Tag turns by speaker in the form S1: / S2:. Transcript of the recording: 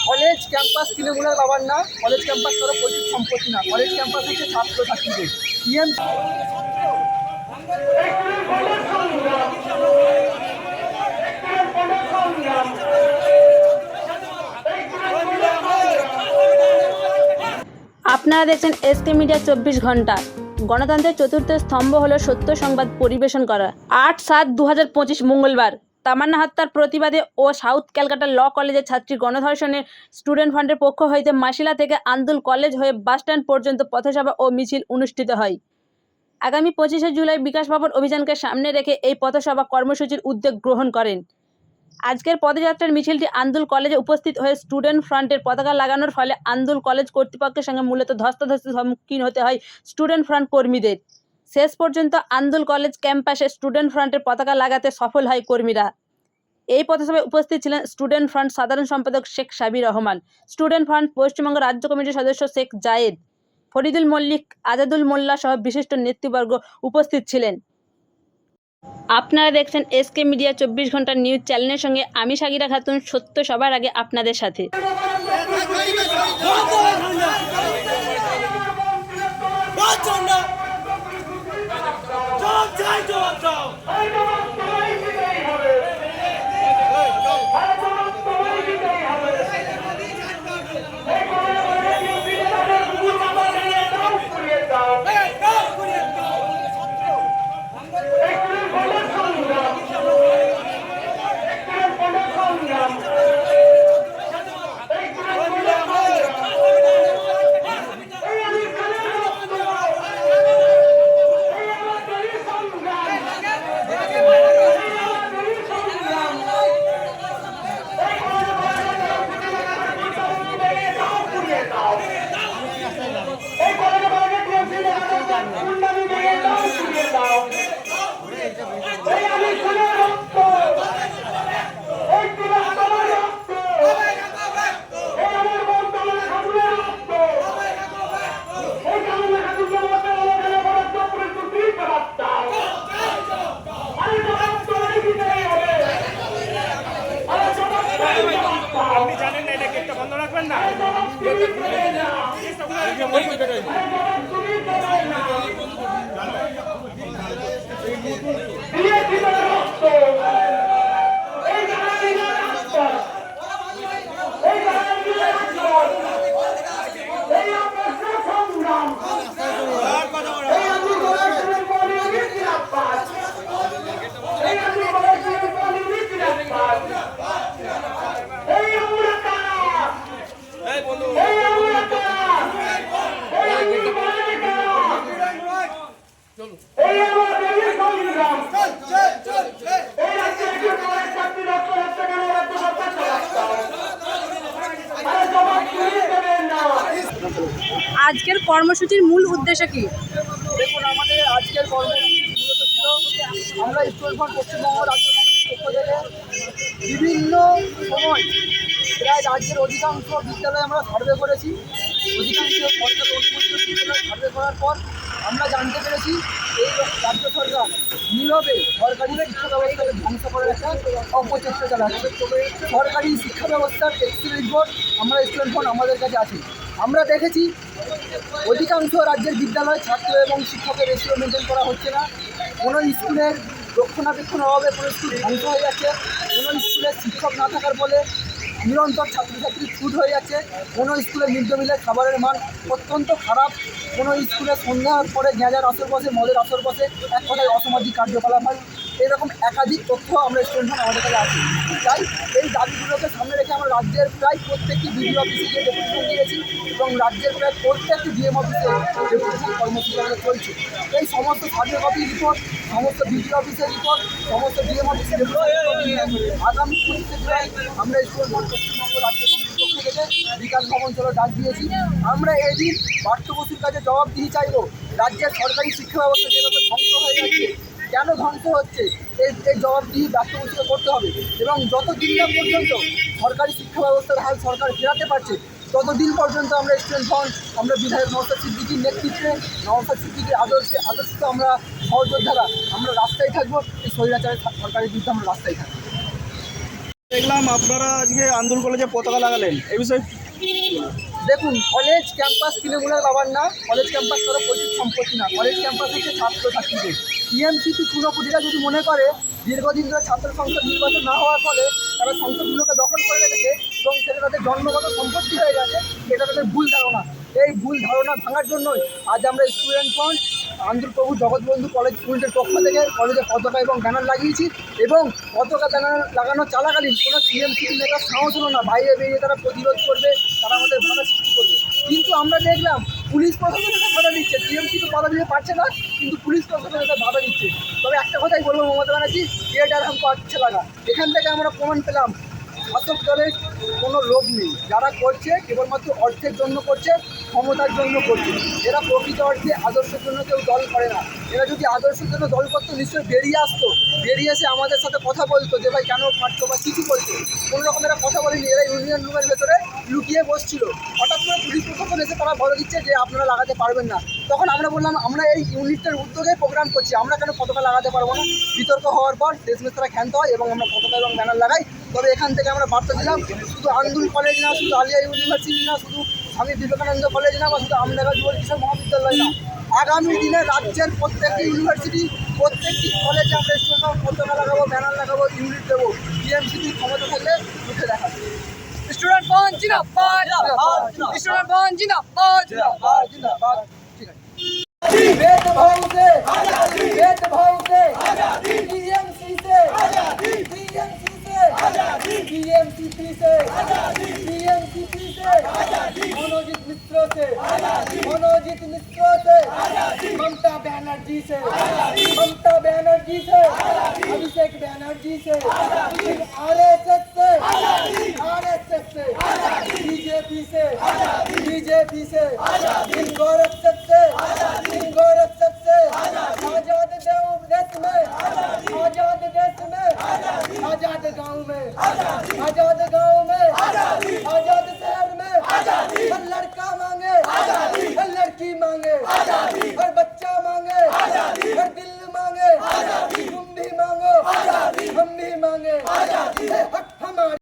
S1: College campus তৃণমূলের বাবার না, কলেজ ক্যাম্পাস কারো পৈতৃক সম্পত্তি না, কলেজ ক্যাম্পাস হচ্ছে ছাত্রছাত্রীদের।
S2: আপনারা দেখছেন এসকে মিডিয়া 24 ঘন্টা। গণতন্ত্রের চতুর্থ স্তম্ভ হলো সত্য সংবাদ পরিবেশন করা। 8/7/2025 মঙ্গলবার তামান্না হত্যার প্রতিবাদে ও সাউথ ক্যালকাটা ল কলেজের ছাত্রী গণধর্ষণে স্টুডেন্ট ফ্রন্টের পক্ষ হইতে মাসিলা থেকে আন্দুল কলেজ হয়ে বাসস্ট্যান্ড পর্যন্ত পথসভা ও মিছিল অনুষ্ঠিত হয়। আগামী 25শে জুলাই বিকাশ ভবন অভিযানকে সামনে রেখে এই পথসভা কর্মসূচির উদ্যোগ গ্রহণ করেন। আজকের পদযাত্রার মিছিলটি আন্দুল কলেজে উপস্থিত হয়ে স্টুডেন্ট ফ্রন্টের পতাকা লাগানোর ফলে আন্দুল কলেজ কর্তৃপক্ষের সঙ্গে মূলত ধস্তাধস্তির সম্মুখীন হতে হয় স্টুডেন্ট ফ্রন্ট কর্মীদের। শেষ পর্যন্ত আন্দুল কলেজ ক্যাম্পাসে স্টুডেন্ট ফ্রন্টের পতাকা লাগাতে সফল হয় কর্মীরা। এই পথসভায় উপস্থিত ছিলেন স্টুডেন্ট ফ্রন্ট সাধারণ সম্পাদক শেখ সাবির রহমান, স্টুডেন্ট ফ্রন্ট পশ্চিমবঙ্গ রাজ্য কমিটির সদস্য শেখ জায়েদ, ফরিদুল মল্লিক, আজাদুল মোল্লা সহ বিশিষ্ট নেতৃবর্গ উপস্থিত ছিলেন। আপনারা দেখছেন এসকে মিডিয়া 24 ঘন্টা নিউজ চ্যানেলের সঙ্গে আমি সাগিরা খাতুন, সত্য সবার আগে আপনাদের সাথে।
S3: আপনি জানেন না, এটা গেটটা বন্ধ রাখবেন না।
S2: আজকের কর্মসূচির মূল উদ্দেশ্য কি?
S1: দেখুন, আমাদের আজকের কর্মসূচি মূলত ছিল, আমরা স্টুডেন্ট ফ্রন্ট পশ্চিমবঙ্গ রাজ্য কমিটির পক্ষ থেকে বিভিন্ন সময় প্রায় রাজ্যের অধিকাংশ বিদ্যালয়ে আমরা সার্ভে করেছি। অধিকাংশ সরকারি অনুমোদিত বিদ্যালয়ে সার্ভে করার পর আমরা জানতে পেরেছি এই রাজ্য সরকার নীরবে সরকারি শিক্ষা ব্যবস্থাকে ধ্বংস করার একটা অপচেষ্টা চালাচ্ছে। সরকারি শিক্ষা ব্যবস্থার টেক্সট রিপোর্ট আমরা স্টুডেন্ট ফ্রন্ট আমাদের কাছে আছে। আমরা দেখেছি অধিকাংশ রাজ্যের বিদ্যালয় ছাত্র এবং শিক্ষকের রেশিও মেনটেন করা হচ্ছে না। কোনো স্কুলের রক্ষণাবেক্ষণের অভাবে কোনো স্কুল ধ্বংস হয়ে যাচ্ছে। কোনো স্কুলে শিক্ষক না থাকার ফলে নিরন্তর ছাত্রছাত্রী ছুট হয়ে যাচ্ছে। কোনো স্কুলে মিড ডে মিলের খাবারের মান অত্যন্ত খারাপ। কোনো স্কুলে সন্ধ্যার পরে গ্যাঁজার আসর বসে, মদের আসর বসে, এক কথায় অসামাজিক কার্যকলাপ হয়। এরকম একাধিক তথ্য আমরা স্টুডেন্ট ফ্রন্ট আমাদের কাছে আছে। তাই এই দাবিগুলোকে সামনে রেখে আমরা রাজ্যের প্রায় প্রত্যেকটি বিডিও অফিসে গিয়ে ডেপুটেশন দিয়েছি এবং রাজ্যের প্রায় প্রত্যেকটি ডিএম অফিসে ডেপুটেশন কর্মসূচি আমাদের চলছে। এই সমস্ত সার্ভে কপি রিপোর্ট, সমস্ত বিডিও অফিসের রিপোর্ট, সমস্ত ডিএম অফিসের আগামী 25শে জুলাই আমরা স্টুডেন্ট ফ্রন্ট পশ্চিমবঙ্গ রাজ্য কমিটির পক্ষ থেকে বিকাশ ভবন চলো ডাক দিয়েছি। আমরা এদিন পার্থ বসুর কাছে জবাবদিহি চাইব। রাজ্যের সরকারি শিক্ষা ব্যবস্থা যেভাবে ধ্বংস হয়ে যাচ্ছে, কেন ধ্বংস হচ্ছে, এই জবাবদিহি পার্থ বসুকে করতে হবে। এবং যতদিন না পর্যন্ত সরকারি শিক্ষা ব্যবস্থার হাল সরকার ফেরাতে পারছে, ততদিন পর্যন্ত আমরা স্টুডেন্ট ফ্রন্ট, আমরা বিধায়ক নওশাদ সিদ্দিকীর নেতৃত্বে, নওশাদ সিদ্দিকীর আদর্শে আমরা সহযোদ্ধারা আমরা রাস্তায় থাকবো। এই স্বৈরাচারের সরকারের বিরুদ্ধে আমরা রাস্তায় থাকবো।
S4: দেখলাম আপনারা আজকে আন্দুল কলেজে পতাকা লাগালেন, এই বিষয়ে
S1: দেখুন, কলেজ ক্যাম্পাস তৃণমূলের বাবার না, কলেজ ক্যাম্পাস কারো পৈতৃক সম্পত্তি না, কলেজ ক্যাম্পাস হচ্ছে ছাত্রছাত্রীদের। টিএমসিপি চুনোপুটিরা যদি মনে করে দীর্ঘদিন ধরে ছাত্র সংসদ নির্বাচন না হওয়ার ফলে তারা সংসদগুলোকে দখল করে রেখেছে এবং সেটা তাদের জন্মগত সম্পত্তি হয়ে গেছে, এটা তাদের ভুল ধারণা। এই ভুল ধারণা ভাঙার জন্যই আজ আমরা স্টুডেন্ট ফ্রন্ট আন্দুলপ্রভু জগৎবন্ধু কলেজ ইউনিটের পক্ষ থেকে কলেজে পতাকা এবং ব্যানার লাগিয়েছি এবং পতাকা ব্যানার লাগানো চলাকালীন কোনো টিএমসিপি নেতার সাহস হলো না বাইরে বেরিয়ে তারা প্রতিরোধ করবে, তারা আমাদের বাধা সৃষ্টি করবে। কিন্তু আমরা দেখলাম পুলিশ প্রশাসন এটা বাধা দিচ্ছে, টিএমসিপি বাধা দিতে পারছে না, কিন্তু পুলিশ প্রশাসন এটা বাধা দিচ্ছে। তবে একটা কথাই বলবো মমতা ব্যানার্জি, এটার हमको আচ্ছা লাগা। এখান থেকে আমরা প্রমাণ পেলাম শাসক দলের কোনো লোভ নেই, যারা করছে কেবলমাত্র অর্থের জন্য করছে, ক্ষমতার জন্য করছে। এরা প্রকৃত অর্থে আদর্শের জন্য কেউ দল করে না। এরা যদি আদর্শের জন্য দল করতো নিশ্চয়ই বেরিয়ে আসতো, বেরিয়ে এসে আমাদের সাথে কথা বলতো যে ভাই কেন ফাটতো বা কী কী বলতো। কোনো রকম এরা কথা বলেনি, এরা ইউনিয়ন রুমের ভেতরে লুকিয়ে বসছিল। হঠাৎ করে পুলিশ প্রশাসন এসে তারা বলে দিচ্ছে যে আপনারা লাগাতে পারবেন না। তখন আমরা বললাম আমরা এই ইউনিটের উদ্যোগে প্রোগ্রাম করছি, আমরা কেন পতাকা লাগাতে পারবো না। বিতর্ক হওয়ার পর শেষমেশ তারা ক্ষান্ত হয় এবং আমরা পতাকা এবং ব্যানার লাগাই। তবে এখান থেকে আমরা বার্তা দিলাম শুধু আন্দুল কলেজ না, শুধু আলিয়া ইউনিভার্সিটি না, শুধু স্বামী বিবেকানন্দ কলেজ না, বা শুধু আমডাঙ্গা যুব কিশোর মহাবিদ্যালয় না, আগামী দিনে রাজ্যের প্রত্যেকটি ইউনিভার্সিটি, প্রত্যেকটি কলেজে আমরা স্টুডেন্ট পতাকা লাগাবো, ব্যানার লাগাবো, ইউনিট দেবো। টিএমসিপির ক্ষমতা থাকলে উঠে দেখাবো।
S5: স্টুডেন্ট ফ্রন্ট জিন্দাবাদ, স্টুডেন্ট ফ্রন্ট জিন্দাবাদ,
S1: জিন্দাবাদ। ঠিক আছে। भेदभाव से आजादी, भेदभाव से आजादी, टीएमसी से आजादी, टीएमसी से आजादी, टीएमसीपी से आजादी, टीएमसीपी से आजादी, मनोजीत मिश्र से आजादी, मनोजीत मिश्र से आजादी, ममता बनर्जी से आजादी, ममता बनर्जी से आजादी, अभिषेक बनर्जी से आजादी, आरएसएस से आजादी, आरएसएस से आजादी, बीजेपी से आजादी, बीजेपी से आजादी, गोरक्षक से आजादी, गोरक्षक से आजाद देश में, आजाद देश में, आजाद गांव में, आजाद गांव में, आजाद शहर में, हर लड़का मांगे, हर लड़की मांगे,